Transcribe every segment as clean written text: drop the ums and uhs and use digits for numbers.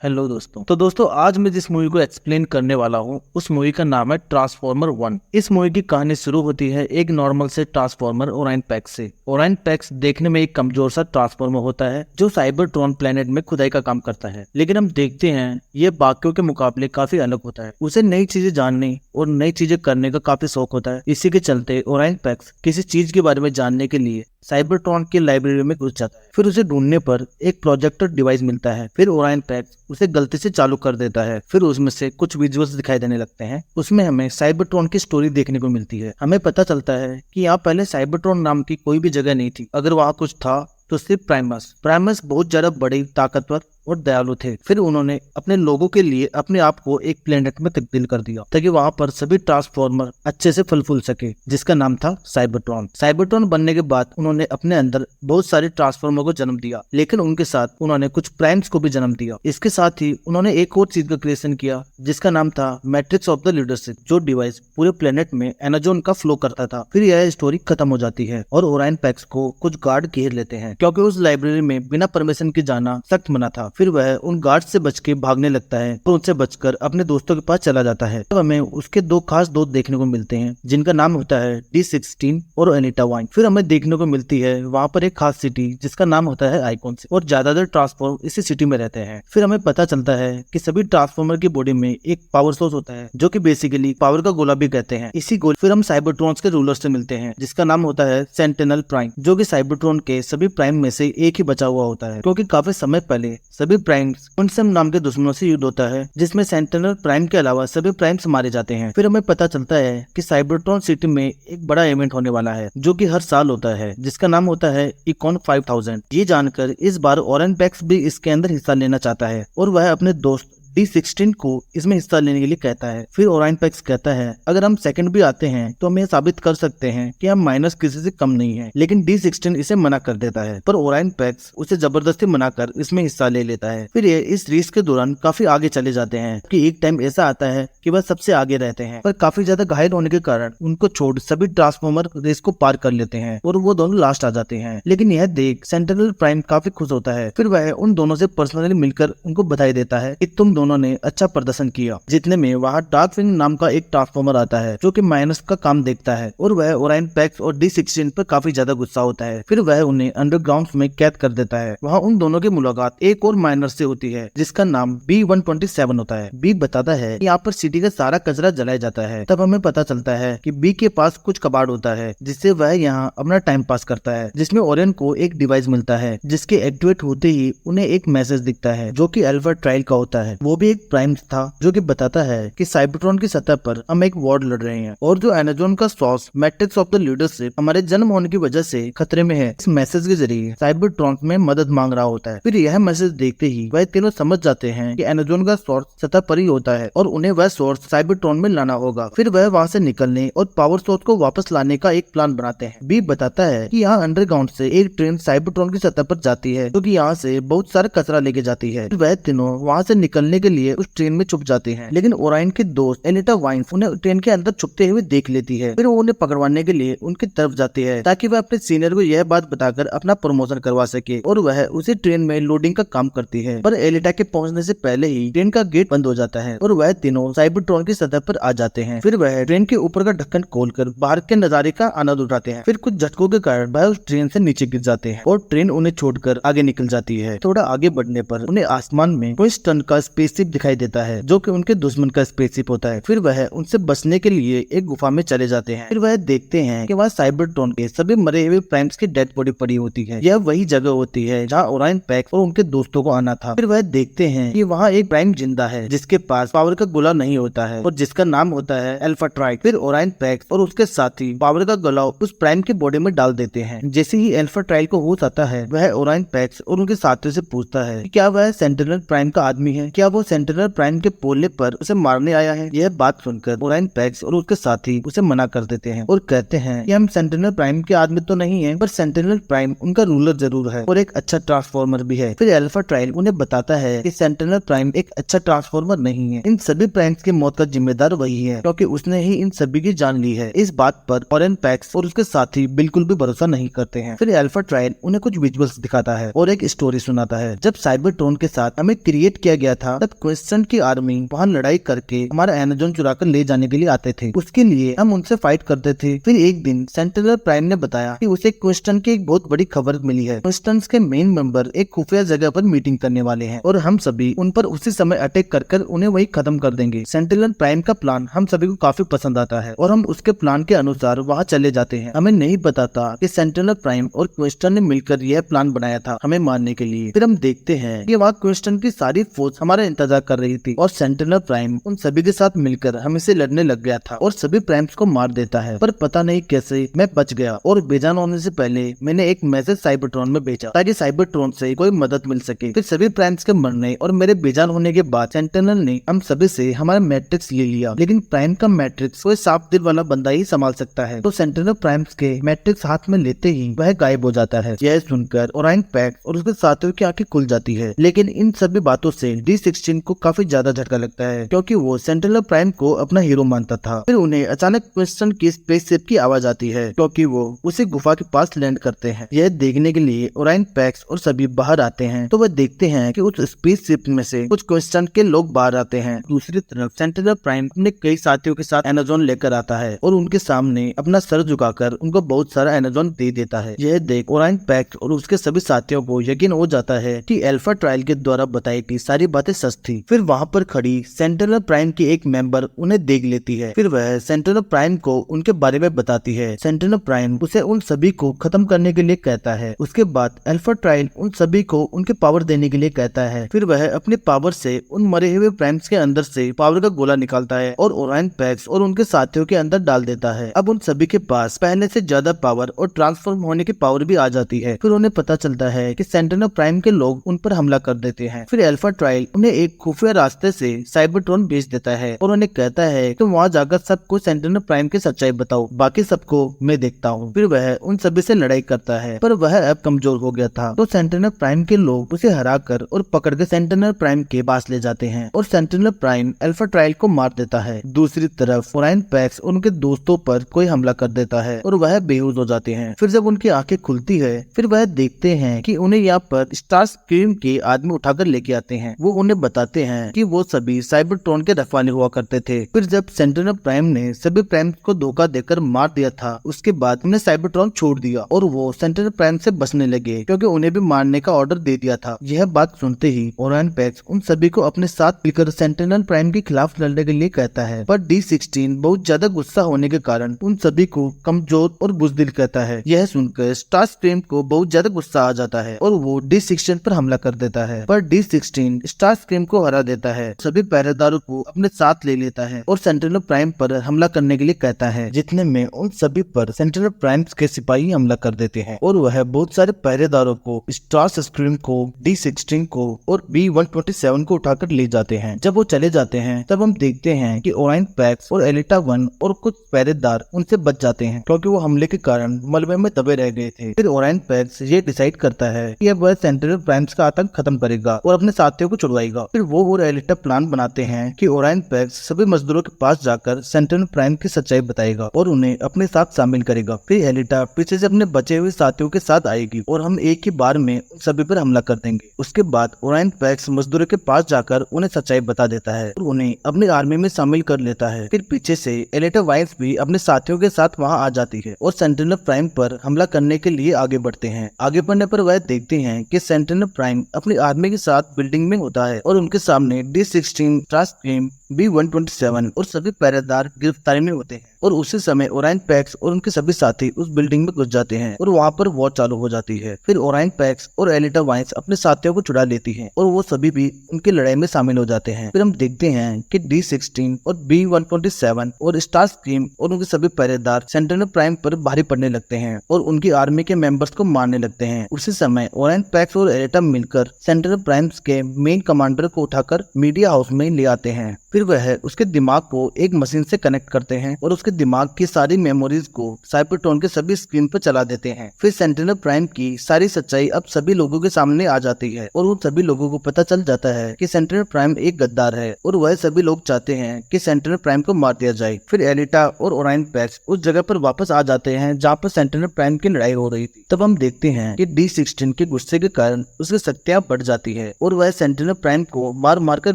Hello दोस्तों। तो दोस्तों आज मैं जिस मूवी को एक्सप्लेन करने वाला हूँ उस मूवी का नाम है ट्रांसफॉर्मर 1। इस मूवी की कहानी शुरू होती है एक नॉर्मल से ट्रांसफॉर्मर ओराइन पैक्स से। ओराइन पैक्स देखने में एक कमजोर सा ट्रांसफॉर्मर होता है जो साइबरट्रॉन प्लेनेट में खुदाई का काम करता है, लेकिन हम देखते हैं ये बाकियों के मुकाबले काफी अलग होता है। उसे नई चीजें जानने और नई चीजें करने का काफी शौक होता है। इसी के चलते ओराइन पैक्स किसी चीज के बारे में जानने के लिए साइबरट्रॉन की लाइब्रेरी में घुस जाता है। फिर उसे ढूंढने पर एक प्रोजेक्टर डिवाइस मिलता है। फिर ओराइन पैक्स उसे गलती से चालू कर देता है। फिर उसमें से कुछ विजुअल्स दिखाई देने लगते हैं। उसमें हमें साइबरट्रॉन की स्टोरी देखने को मिलती है। हमें पता चलता है कि यहाँ पहले साइबरट्रॉन नाम की कोई भी जगह नहीं थी। अगर वहाँ कुछ था तो सिर्फ प्राइमस बहुत ज्यादा बड़े, ताकतवर और दयालु थे। फिर उन्होंने अपने लोगों के लिए अपने आप को एक प्लेनेट में तब्दील कर दिया ताकि वहां पर सभी ट्रांसफॉर्मर अच्छे से फल फूल सके, जिसका नाम था साइबरट्रॉन। साइबरट्रॉन बनने के बाद उन्होंने अपने अंदर बहुत सारे ट्रांसफॉर्मर को जन्म दिया, लेकिन उनके साथ उन्होंने कुछ प्राइम्स को भी जन्म दिया। इसके साथ ही उन्होंने एक और चीज का क्रिएशन किया जिसका नाम था मैट्रिक्स ऑफ द लीडरशिप, जो डिवाइस पूरे प्लेनेट में एनाजोन का फ्लो करता था। फिर यह स्टोरी खत्म हो जाती है और ओराइन पैक्स को कुछ गार्ड घेर लेते हैं क्योंकि उस लाइब्रेरी में बिना परमिशन के जाना सख्त मना था। फिर वह उन गार्ड से बच के भागने लगता है और उनसे बचकर अपने दोस्तों के पास चला जाता है। तो हमें उसके दो खास दोस्त देखने को मिलते हैं जिनका नाम होता है D16 और अनीटा वाइन। फिर हमें देखने को मिलती है वहाँ पर एक खास सिटी जिसका नाम होता है आइकॉन और ज्यादातर ट्रांसफॉर्म इसी सिटी में रहते हैं। फिर हमें पता चलता है कि सभी ट्रांसफॉर्मर की बॉडी में एक पावर सोर्स होता है जो कि बेसिकली पावर का गोला भी कहते हैं। इसी गोले फिर हम साइबरट्रॉन्स के रूलर से मिलते हैं जिसका नाम होता है सेंटिनल प्राइम, जो कि साइबरट्रॉन के सभी प्राइम में से एक ही बचा हुआ होता है, क्योंकि काफी समय पहले सभी प्राइम्स उनसम नाम के दुश्मनों से युद्ध होता है जिसमें सेंटिनल प्राइम के अलावा सभी प्राइम्स मारे जाते हैं। फिर हमें पता चलता है कि साइबरट्रॉन सिटी में एक बड़ा इवेंट होने वाला है जो कि हर साल होता है, जिसका नाम होता है इकॉन 5000। ये जानकर इस बार ओराइन पैक्स भी इसके अंदर हिस्सा लेना चाहता है और वह अपने दोस्त D16 को इसमें हिस्सा लेने के लिए कहता है। फिर ओराइन पैक्स कहता है अगर हम सेकंड भी आते हैं तो हम ये साबित कर सकते हैं कि हम माइनस किसी से कम नहीं है, लेकिन D16 इसे मना कर देता है। पर ओराइन पैक्स उसे जबरदस्ती मनाकर इसमें हिस्सा ले लेता है। फिर ये इस रेस के दौरान काफी आगे चले जाते हैं कि एक टाइम ऐसा आता है कि वह सबसे आगे रहते हैं, पर काफी ज्यादा घायल होने के कारण उनको छोड़ सभी ट्रांसफॉर्मर रेस को पार कर लेते हैं और वो दोनों लास्ट आ जाते हैं। लेकिन यह देख सेंटिनल प्राइम काफी खुश होता है। फिर वह उन दोनों से पर्सनली मिलकर उनको बधाई देता है कि तुम दोनों ने अच्छा प्रदर्शन किया। जितने में वहाँ डार्कविंग नाम का एक ट्रांसफॉर्मर आता है जो कि माइनस का काम देखता है और वह ओराइन पैक्स और D16 पर काफी ज्यादा गुस्सा होता है। फिर वह उन्हें अंडरग्राउंड में कैद कर देता है। वहाँ उन दोनों की मुलाकात एक और माइनर से होती है जिसका नाम B127 होता है। बी बताता है कि यहाँ पर सिटी का सारा कचरा जलाया जाता है। तब हमें पता चलता है कि बी के पास कुछ कबाड़ होता है जिससे वह यहाँ अपना टाइम पास करता है, जिसमें ओरियन को एक डिवाइस मिलता है जिसके एक्टिवेट होते ही उन्हें एक मैसेज दिखता है जो कि अल्फा ट्रायल का होता है। वो भी एक प्राइम था जो कि बताता है कि साइबरट्रॉन की सतह पर हम एक वॉर लड़ रहे हैं और जो एनाजोन का source matrix of the leadership हमारे जन्म होने की वजह से खतरे में है। इस मैसेज के जरिए साइबरट्रॉन में मदद मांग रहा होता है। फिर यह मैसेज देखते ही वह तीनों समझ जाते हैं कि एनाजोन का सोर्स सतह पर ही होता है और उन्हें वह सोर्स साइबरट्रॉन में लाना होगा। फिर वह वहाँ से निकलने और पावर सोर्स को वापस लाने का एक प्लान बनाते हैं। बी बताता है कि यहाँ अंडरग्राउंड से एक ट्रेन साइबरट्रॉन की सतह पर जाती है जो कि यहाँ से बहुत सारा कचरा लेके जाती है। वह तीनों वहाँ से निकलने के लिए उस ट्रेन में छुप जाते हैं, लेकिन ओराइन के दोस्त एनिटा वाइन उन्हें ट्रेन के अंदर छुपते हुए देख लेती है। फिर वो उन्हें पकड़वाने के लिए उनकी तरफ जाती है ताकि वह अपने सीनियर को यह बात बताकर अपना प्रमोशन करवा सके और वह उसी ट्रेन में लोडिंग का काम करती है। पर एलिटा के पहुंचने से पहले ही ट्रेन का गेट बंद हो जाता है और वह तीनों साइबरट्रॉन की सतह पर आ जाते हैं। फिर वह ट्रेन के ऊपर का ढक्कन खोलकर बाहर के नजारे का आनंद उठाते हैं। फिर कुछ झटकों के कारण वह उस ट्रेन से नीचे गिर जाते हैं और ट्रेन उन्हें छोड़कर आगे निकल जाती है। थोड़ा आगे बढ़ने पर उन्हें आसमान में क्विंस्टन का स्पेसशिप दिखाई देता है जो कि उनके दुश्मन का स्पेसशिप होता है। फिर वह उनसे बचने के लिए एक गुफा में चले जाते हैं। फिर वह देखते हैं कि वहाँ साइबरट्रॉन के सभी मरे हुए प्राइम्स की डेड बॉडी पड़ी होती है। यह वही जगह होती है जहाँ ओराइन पैक्स और उनके दोस्तों को आना था। फिर वह देखते हैं कि वहाँ एक प्राइम जिंदा है जिसके पास पावर का गोला नहीं होता है और जिसका नाम होता है अल्फा ट्राइक। फिर ओराइन पैक्स और उसके साथी पावर का गोला उस प्राइम की बॉडी में डाल देते हैं। जैसे ही अल्फा ट्राइल को होश आता है वह ओराइन पैक्स और उनके साथियों से पूछता है कि क्या वह सेंटिनल प्राइम का आदमी है, क्या वो वो सेंट्रल प्राइम के बोलने पर उसे मारने आया है। यह बात सुनकर ओराइन पैक्स और उसके साथी उसे मना कर देते हैं और कहते हैं कि हम सेंट्रल प्राइम के आदमी तो नहीं है, पर सेंट्रल प्राइम उनका रूलर जरूर है और एक अच्छा ट्रांसफॉर्मर भी है। फिर अल्फा ट्रायल उन्हें बताता है कि सेंट्रल प्राइम एक अच्छा ट्रांसफॉर्मर नहीं है, इन सभी प्राइम्स की मौत का जिम्मेदार वही है क्योंकि उसने ही इन सभी की जान ली है। इस बात पर ओराइन पैक्स और उसके साथी बिल्कुल भी भरोसा नहीं करते हैं। फिर अल्फा ट्रायल उन्हें कुछ विजुअल्स दिखाता है और एक स्टोरी सुनाता है। जब साइबरट्रॉन के साथ हमें क्रिएट किया गया था तब क्वेश्चन की आर्मी वहाँ लड़ाई करके हमारा एमेजॉन चुरा कर ले जाने के लिए आते थे, उसके लिए हम उनसे फाइट करते थे। फिर एक दिन सेंट्रल प्राइम ने बताया कि उसे क्वेश्चन की एक बहुत बड़ी खबर मिली है। क्वेश्चन के मेन मेंबर एक खुफिया जगह पर मीटिंग करने वाले हैं और हम सभी उन पर उसी समय अटैक कर उन्हें वही खत्म कर देंगे। सेंट्रल प्राइम का प्लान हम सभी को काफी पसंद आता है और हम उसके प्लान के अनुसार वहाँ चले जाते हैं। हमें नहीं पता था कि सेंट्रल प्राइम और क्वेश्चन ने मिलकर यह प्लान बनाया था हमें मारने के लिए। फिर हम देखते हैं कि वहाँ क्वेश्चन की सारी फोर्स हमारा इंतजार कर रही थी और सेंट्रल प्राइम उन सभी के साथ मिलकर हमें से लड़ने लग गया था और सभी प्राइम्स को मार देता है। पर पता नहीं कैसे मैं बच गया और बेजान होने से पहले मैंने एक मैसेज साइबरट्रॉन में भेजा ताकि साइबरट्रॉन से कोई मदद मिल सके। फिर सभी प्राइम्स के मरने और मेरे बेजान होने के बाद सेंटिनल ने हम सभी से हमारा मैट्रिक्स ले लिया, लेकिन प्राइम का मैट्रिक्स कोई साफ दिल वाला बंदा ही संभाल सकता है। तो सेंटिनल प्राइम्स के मैट्रिक्स हाथ में लेते ही वह गायब हो जाता है। यह सुनकर ओराइन पैक्स और उसके साथियों की आंखें खुल जाती है, लेकिन इन सभी बातों से D16 को काफी ज्यादा झटका लगता है क्योंकि वो सेंट्रल प्राइम को अपना हीरो मानता था। फिर उन्हें अचानक क्वेश्चन की स्पेसशिप की आवाज आती है क्योंकि वो उसी गुफा के पास लैंड करते हैं। यह देखने के लिए ओराइन पैक्स और सभी बाहर आते हैं तो वह देखते हैं कि उस स्पेसशिप में से कुछ क्वेश्चन के लोग बाहर आते हैं। दूसरी तरफ सेंट्रल प्राइम अपने कई साथियों के साथ एमेजॉन लेकर आता है और उनके सामने अपना सर झुकाकर उनको बहुत सारा एमेजॉन दे देता है। यह देख ओराइन पैक्स और उसके सभी साथियों को यकीन हो जाता है कि अल्फा ट्रायल के द्वारा बताई गई सारी बातें सच थी। फिर वहाँ पर खड़ी सेंट्रल प्राइम की एक मेंबर उन्हें देख लेती है। फिर वह सेंट्रल प्राइम को उनके बारे में बताती है। सेंट्रल प्राइम उसे उन सभी को खत्म करने के लिए कहता है। उसके बाद अल्फा ट्रायल उन सभी को उनके पावर देने के लिए कहता है। फिर वह अपने पावर से उन मरे हुए प्राइम्स के अंदर से पावर का गोला निकालता है और ओराइन पैक्स और उनके साथियों के अंदर डाल देता है। अब उन सभी के पास पहले से ज्यादा पावर और ट्रांसफॉर्म होने की पावर भी आ जाती है। फिर उन्हें पता चलता है कि सेंट्रल प्राइम के लोग उन पर हमला कर देते हैं। फिर अल्फा ट्रायल उन्हें एक खुफिया रास्ते से साइबरट्रॉन भेज देता है और उन्हें कहता है कि वहाँ जाकर सबको सेंट्रल प्राइम की सच्चाई बताओ, बाकी सबको मैं देखता हूँ। फिर वह उन सभी से लड़ाई करता है पर वह अब कमजोर हो गया था, तो सेंट्रल प्राइम के लोग उसे हराकर और पकड़ के सेंट्रल प्राइम के पास ले जाते हैं और सेंट्रल प्राइम अल्फा ट्रायल को मार देता है। दूसरी तरफ ओराइन पैक्स और उनके दोस्तों पर कोई हमला कर देता है और वह बेहोश हो जाते हैं। फिर जब उनकी आंखें खुलती है फिर वह देखते हैं कि उन्हें यहाँ पर स्टार स्क्रीम के आदमी उठाकर लेके आते हैं। वो उन्हें बताते हैं कि वो सभी साइबरट्रॉन के रखवाले हुआ करते थे। फिर जब सेंट्रल प्राइम ने सभी प्राइम को धोखा देकर मार दिया था उसके बाद उन्हें साइबरट्रॉन छोड़ दिया और वो सेंट्रल प्राइम से बचने लगे क्योंकि उन्हें भी मारने का ऑर्डर दे दिया था। यह बात सुनते ही ओराइन पैक्स उन सभी को अपने साथ मिलकर सेंट्रल प्राइम के खिलाफ लड़ने के लिए कहता है, पर D16 बहुत ज्यादा गुस्सा होने के कारण उन सभी को कमजोर और बुजदिल कहता है। यह सुनकर स्टार स्क्रीम को बहुत ज्यादा गुस्सा आ जाता है और वो D16 पर हमला कर देता है, पर D16 स्टार स्क्रीम को हरा देता है। सभी पहरेदारों को अपने साथ ले लेता है और सेंट्रल प्राइम पर हमला करने के लिए कहता है, जितने में उन सभी पर सेंट्रल प्राइम के सिपाही हमला कर देते हैं और वह बहुत सारे पहरेदारों को, स्टार स्क्रीम को, D16 को और B-127 को उठाकर ले जाते हैं। जब वो चले जाते हैं तब हम देखते हैं कि ओराइन पैक्स और एलिटा 1 और कुछ पहरेदार उनसे बच जाते हैं क्योंकि वो हमले के कारण मलबे में दबे रह गए थे। फिर ओराइन पैक्स ये डिसाइड करता है कि अब वह सेंट्रल प्राइम्स का आतंक खत्म करेगा और अपने साथियों को छुड़वाएगा। फिर वो और एलिटा प्लान बनाते हैं कि ओराइन पैक्स सभी मजदूरों के पास जाकर सेंट्रल प्राइम की सच्चाई बताएगा और उन्हें अपने साथ शामिल करेगा। फिर एलिटा पीछे से अपने बचे हुए साथियों के साथ आएगी और हम एक ही बार में सभी पर हमला कर देंगे। उसके बाद ओराइन पैक्स मजदूरों के पास जाकर उन्हें सच्चाई बता देता है और उन्हें अपनी आर्मी में शामिल कर लेता है। फिर पीछे से एलिटा वाइस भी अपने साथियों के साथ वहां आ जाती है और सेंट्रल प्राइम पर हमला करने के लिए आगे बढ़ते हैं। आगे बढ़ने पर वह देखते हैं कि सेंट्रल प्राइम अपनी आर्मी के साथ बिल्डिंग में होता है और उनके सामने D16, स्टार स्क्रीम, B-127 और सभी पहरेदार गिरफ्तारी में होते हैं और उसी समय ओराइन पैक्स और उनके सभी साथी उस बिल्डिंग में घुस जाते हैं और वहाँ पर वॉर चालू हो जाती है। फिर ओराइन पैक्स और एलिटा वाइन्स अपने साथियों को छुड़ा लेती हैं और वो सभी भी उनकी लड़ाई में शामिल हो जाते हैं। फिर हम देखते हैं कि D-16 और B-127 और स्टार स्क्रीम और उनके सभी पहरेदार सेंट्रल प्राइम पर भारी पड़ने लगते हैं और उनकी आर्मी के मेंबर्स को मारने लगते हैं। उसी समय ओराइन पैक्स और एलिटा मिलकर सेंट्रल प्राइम्स के मेन कमांडर को उठाकर मीडिया हाउस में ले आते हैं। फिर वह उसके दिमाग को एक मशीन से कनेक्ट करते हैं और उसके दिमाग की सारी मेमोरीज को साइबरट्रॉन के सभी स्क्रीन पर चला देते हैं। फिर सेंट्रल प्राइम की सारी सच्चाई अब सभी लोगों के सामने आ जाती है और उन सभी लोगों को पता चल जाता है कि सेंट्रल प्राइम एक गद्दार है और वह सभी लोग चाहते हैं कि सेंट्रल प्राइम को मार दिया जाए। फिर एलिटा और ओराइन पैक्स उस जगह पर वापस आ जाते हैं जहाँ पर सेंट्रल प्राइम की लड़ाई हो रही थी। तब हम देखते हैं कि D-16 के गुस्से के कारण उसकी शक्तियां बढ़ जाती है और वह सेंट्रल प्राइम को मार मारकर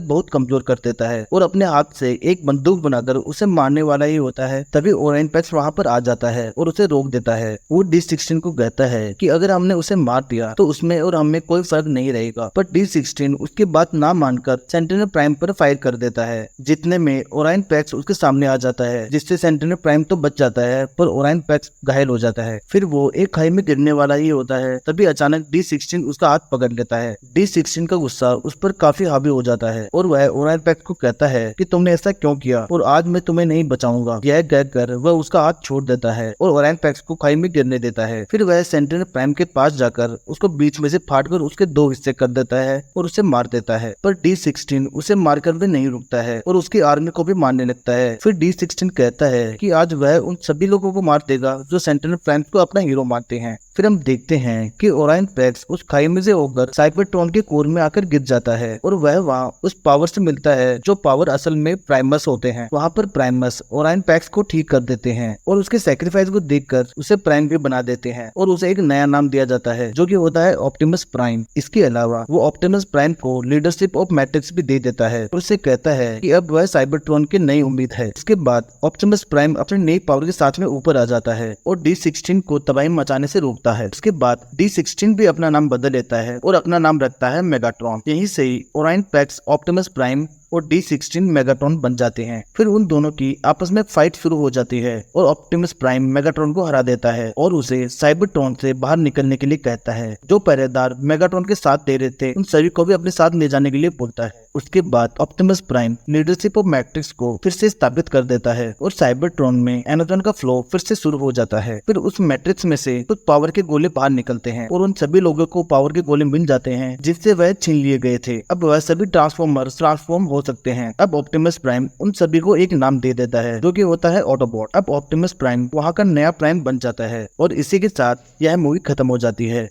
बहुत कमजोर कर देता है और अपने हाथ से एक बंदूक बनाकर उसे मारने वाला ही होता है। तभी ओराइन पैक्स वहाँ पर आ जाता है और उसे रोक देता है। वो D-16 को कहता है कि अगर हमने उसे मार दिया तो उसमें और हमें कोई फर्क नहीं रहेगा, पर D-16 उसकी बात ना मानकर सेंट्रल प्राइम पर फायर कर देता है। जितने में ओराइन पैक्स उसके सामने आ जाता है, जिससे सेंट्रल प्राइम तो बच जाता है पर ओराइन पैक्स घायल हो जाता है। फिर वो एक खाई में गिरने वाला ही होता है, तभी अचानक D-16 उसका हाथ पकड़ लेता है। D-16 का गुस्सा उस पर काफी हावी हो जाता है और वह ओराइन पैक्स को कहता है कि तुमने ऐसा क्यों किया और आज मैं तुम्हें नहीं बचाऊंगा। यह कहकर वह उसका हाथ छोड़ देता है और ओराइन पैक्स को खाई में गिरने देता है। फिर वह सेंट्रल प्राइम के पास जाकर उसको बीच में से फाड़कर उसके दो हिस्से कर देता है और उसे मार देता है, पर D-16 उसे मारकर भी नहीं रुकता है और उसकी आर्मी को भी मारने लगता है। फिर D-16 कहता है कि आज वह उन सभी लोगों को मार देगा जो सेंट्रल प्राइम को अपना हीरो मानते हैं। फिर हम देखते हैं कि ओराइन पैक्स उस खाई में से होकर साइबरट्रॉन के कोर में आकर गिर जाता है और वह वहाँ उस पावर से मिलता है जो पावर असल में प्राइमस होते हैं। वहाँ पर प्राइमस ओराइन पैक्स को ठीक कर देते हैं और उसके सैक्रिफाइस को देखकर उसे प्राइम भी बना देते हैं और उसे एक नया नाम दिया जाता है जो कि होता है ऑप्टिमस प्राइम। इसके अलावा वो ऑप्टिमस प्राइम को लीडरशिप ऑफ मैट्रिक्स भी दे देता है और उसे कहता है कि अब वह साइबरट्रॉन की नई उम्मीद है। इसके बाद ऑप्टिमस प्राइम अपने नई पावर के साथ में ऊपर आ जाता है और D-16 को तबाही मचाने से रोकता है। उसके बाद D-16 भी अपना नाम बदल लेता है और अपना नाम रखता है मेगाट्रॉन। यहीं से ही ओराइन पैक्स ऑप्टिमस प्राइम और D-16 मेगाट्रॉन बन जाते हैं। फिर उन दोनों की आपस में फाइट शुरू हो जाती है और ऑप्टिमस प्राइम मेगाट्रॉन को हरा देता है और उसे साइबरट्रॉन से बाहर निकलने के लिए कहता है। जो पहरेदार मेगाट्रॉन के साथ दे रहे थे उन सभी को भी अपने साथ ले जाने के लिए बोलता है। उसके बाद Optimus prime leadership of matrix को फिर से स्थापित कर देता है और साइबरट्रॉन में एनर्जन का फ्लो फिर से शुरू हो जाता है। फिर उस मैट्रिक्स में से कुछ पावर के गोले बाहर निकलते हैं और उन सभी लोगों को पावर के गोले मिल जाते हैं जिससे वह छीन लिए गए थे। अब वह सभी ट्रांसफॉर्मर्स ट्रांसफॉर्म हो सकते हैं। अब ऑप्टिमस प्राइम उन सभी को एक नाम दे देता है जो कि होता है ऑटोबॉट। अब ऑप्टिमस प्राइम वहाँ का नया प्राइम बन जाता है और इसी के साथ यह मूवी खत्म हो जाती है।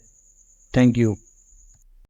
Thank you.